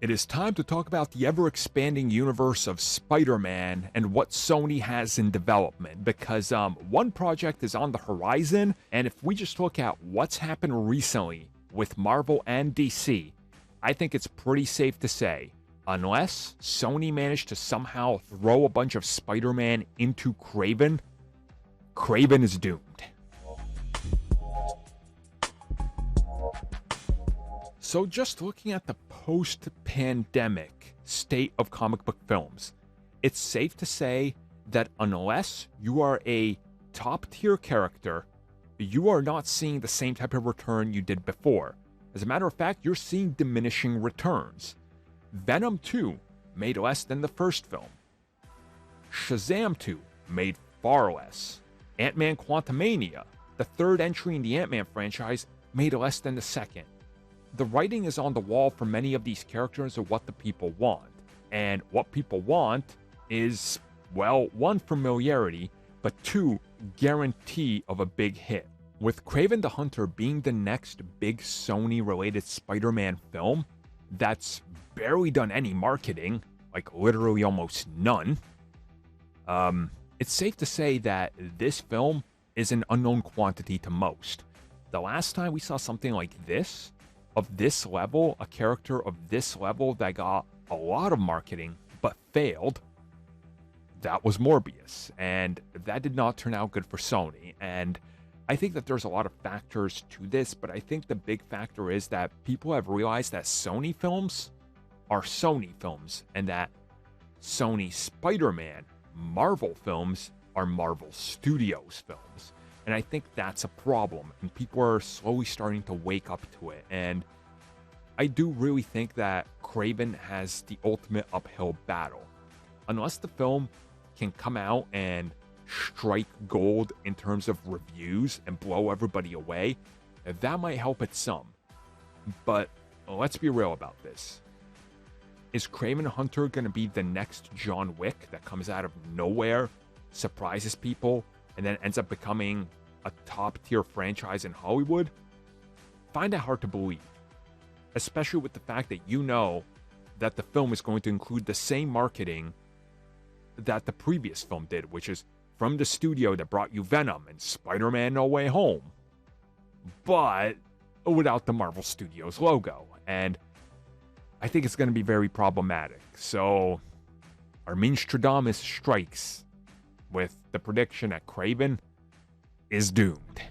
It is time to talk about the ever-expanding universe of Spider-Man and what Sony has in development, because one project is on the horizon, and if we just look at what's happened recently with Marvel and DC, I think it's pretty safe to say, unless Sony managed to somehow throw a bunch of Spider-Man into Kraven, Kraven is doomed. So just looking at the post-pandemic state of comic book films, it's safe to say that unless you are a top-tier character, you are not seeing the same type of return you did before. As a matter of fact, you're seeing diminishing returns. Venom 2 made less than the first film. Shazam 2 made far less. Ant-Man Quantumania, the third entry in the Ant-Man franchise, made less than the second. The writing is on the wall for many of these characters of what the people want. And what people want is, well, one, familiarity, but two, guarantee of a big hit. With Kraven the Hunter being the next big Sony-related Spider-Man film that's barely done any marketing, like literally almost none, it's safe to say that this film is an unknown quantity to most. The last time we saw something like this, of this level, a character of this level that got a lot of marketing but failed, that was Morbius, and that did not turn out good for Sony. And I think that there's a lot of factors to this, but I think the big factor is that people have realized that Sony films are Sony films, and that Sony Spider-Man Marvel films are Marvel Studios films. And I think that's a problem, and people are slowly starting to wake up to it. And I do really think that Kraven has the ultimate uphill battle. Unless the film can come out and strike gold in terms of reviews and blow everybody away, that might help it some. But let's be real about this. Is Kraven Hunter going to be the next John Wick that comes out of nowhere, surprises people, and then ends up becoming a top-tier franchise in Hollywood? Find it hard to believe, especially with the fact that you know that the film is going to include the same marketing that the previous film did, which is from the studio that brought you Venom and Spider-Man No Way Home, but without the Marvel Studios logo. And I think it's going to be very problematic. So Arminstradamus strikes with the prediction that Kraven is doomed.